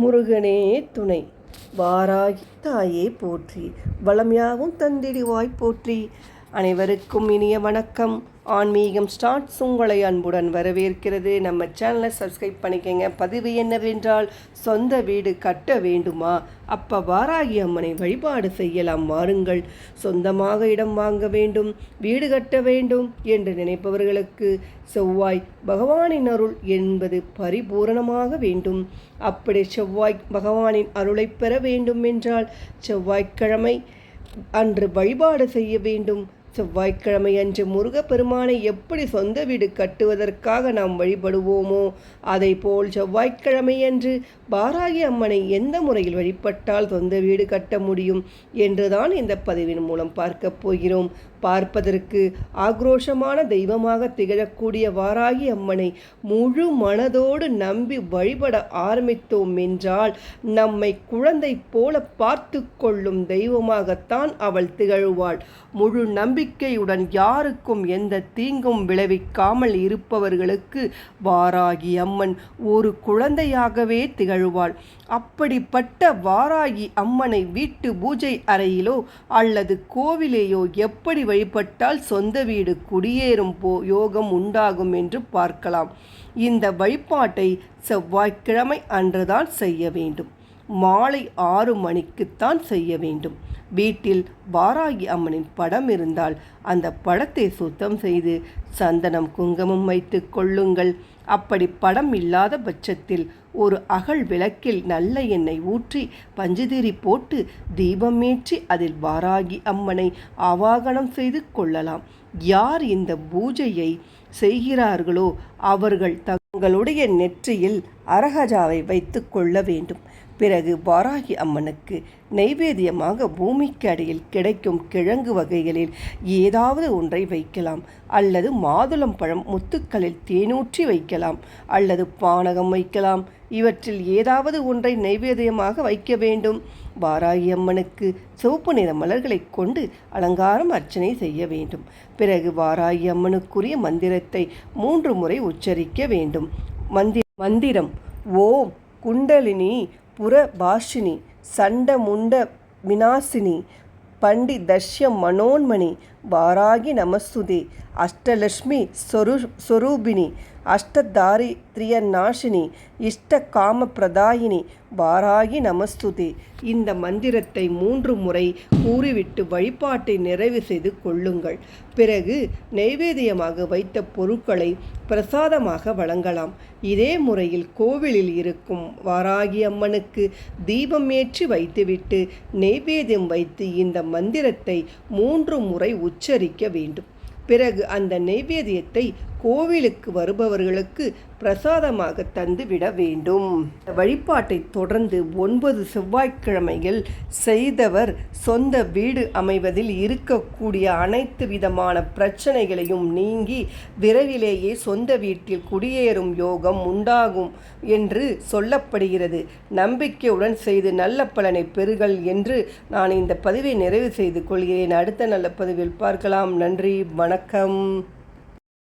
முருகனே துணை. வாராகி தாயே போற்றி, வளம்யாவும் தந்திடுவாய் போற்றி. அனைவருக்கும் இனிய வணக்கம். ஆன்மீகம் ஸ்டார்ட்ஸ் உங்களை அன்புடன் வரவேற்கிறது. நம்ம சேனலை சப்ஸ்கிரைப் பண்ணிக்கங்க. பதிவு என்னவென்றால், சொந்த வீடு கட்ட வேண்டுமா? அப்போ வாராகி அம்மனை வழிபாடு செய்யலாம் வாருங்கள். சொந்தமாக இடம் வாங்க வேண்டும், வீடு கட்ட வேண்டும் என்று நினைப்பவர்களுக்கு செவ்வாய் பகவானின் அருள் என்பது பரிபூரணமாக வேண்டும். அப்படி செவ்வாய் பகவானின் அருளை பெற வேண்டும் என்றால் செவ்வாய்க்கிழமை அன்று வழிபாடு செய்ய வேண்டும். செவ்வாய்க்கிழமை அன்று முருகப்பெருமானை எப்படி சொந்த வீடு கட்டுவதற்காக நாம் வழிபடுவோமோ அதை போல் செவ்வாய்க்கிழமை அன்று வாராகி அம்மனை எந்த முறையில் வழிபட்டால் சொந்த வீடு கட்ட முடியும் என்றுதான் இந்த பதிவின் மூலம் பார்க்க போகிறோம். பார்ப்பதற்கு ஆக்ரோஷமான தெய்வமாக திகழக்கூடிய வாராகி அம்மனை முழு மனதோடு நம்பி வழிபட ஆரம்பித்தோம் என்றால் நம்மை குழந்தை போல பார்த்து கொள்ளும் தெய்வமாகத்தான் அவள் திகழ்வாள். முழு நம்பிக்கையுடன் யாருக்கும் எந்த தீங்கும் விளைவிக்காமல் இருப்பவர்களுக்கு வாராகி அம்மன் ஒரு குழந்தையாகவே திகழ்வாள். அப்படிப்பட்ட வாராகி அம்மனை வீட்டு பூஜை அறையிலோ அல்லது கோவிலேயோ எப்படி வழிபட்டால் சொந்த வீடு குடியேறும் யோகம் உண்டாகும் என்று பார்க்கலாம். இந்த வழிபாட்டை செவ்வாய்க்கிழமை அன்றுதான் செய்ய வேண்டும். மாலை 6 மணிக்குத்தான் செய்ய வேண்டும். வீட்டில் வாராகி அம்மனின் படம் இருந்தால் அந்த படத்தை சுத்தம் செய்து சந்தனம் குங்குமம் வைத்து கொள்ளுங்கள். அப்படி படம் இல்லாத பட்சத்தில் ஒரு அகல் விளக்கில் நல்ல எண்ணெய் ஊற்றி பஞ்சுதிரி போட்டு தீபமேற்றி அதில் வாராகி அம்மனை ஆவாகனம் செய்து கொள்ளலாம். யார் இந்த பூஜையை செய்கிறார்களோ அவர்கள் தங்களுடைய நெற்றியில் அரகஜாவை வைத்து கொள்ள வேண்டும். பிறகு வாராகி அம்மனுக்கு நைவேத்தியமாக பூமிக்கு அடியில் கிடைக்கும் கிழங்கு வகைகளில் ஏதாவது ஒன்றை வைக்கலாம். அல்லது மாதுளம் பழம் முத்துக்களில் தேனூற்றி வைக்கலாம். அல்லது பானகம் வைக்கலாம். இவற்றில் ஏதாவது ஒன்றை நைவேத்தியமாக வைக்க வேண்டும். வாராகி அம்மனுக்கு சிவப்பு நிற மலர்களை கொண்டு அலங்காரம் அர்ச்சனை செய்ய வேண்டும். பிறகு வாராகி அம்மனுக்குரிய மந்திரத்தை 3 முறை உச்சரிக்க வேண்டும். மந்திரம் ஓம் குண்டலினி புரபாஷினி சண்டமுண்ட விநாசினி பண்டிதஷ்ய மனோன்மணி வாராகி நமஸ்துதே அஷ்டலக்ஷ்மி ஸ்வரூபிணி அஷ்டதாரித்ரிய நாசினி இஷ்ட காம பிரதாயினி வாராகி நமஸ்துதே. இந்த மந்திரத்தை 3 முறை கூறிவிட்டு வழிபாட்டை நிறைவு செய்து கொள்ளுங்கள். பிறகு நைவேத்தியமாக வைத்த பொருட்களை பிரசாதமாக வழங்கலாம். இதே முறையில் கோவிலில் இருக்கும் வாராகி அம்மனுக்கு தீபம் ஏற்றி வைத்துவிட்டு நைவேத்தியம் வைத்து இந்த மந்திரத்தை 3 முறை உச்சரிக்க வேண்டும். பிறகு அந்த நைவேத்தியத்தை கோவிலுக்கு வருபவர்களுக்கு பிரசாதமாக தந்துவிட வேண்டும். வழிபாட்டை தொடர்ந்து 9 செவ்வாய்க்கிழமைகள் செய்தவர் சொந்த வீடு அமைவதில் இருக்கக்கூடிய அனைத்து விதமான பிரச்சனைகளையும் நீங்கி விரைவிலேயே சொந்த வீட்டில் குடியேறும் யோகம் உண்டாகும் என்று சொல்லப்படுகிறது. நம்பிக்கையுடன் செய்து நல்ல பலனை பெறுங்கள் என்று நான் இந்த பதிவை நிறைவு செய்து கொள்கிறேன். அடுத்த நல்ல பதிவில் பார்க்கலாம். நன்றி, வணக்கம்.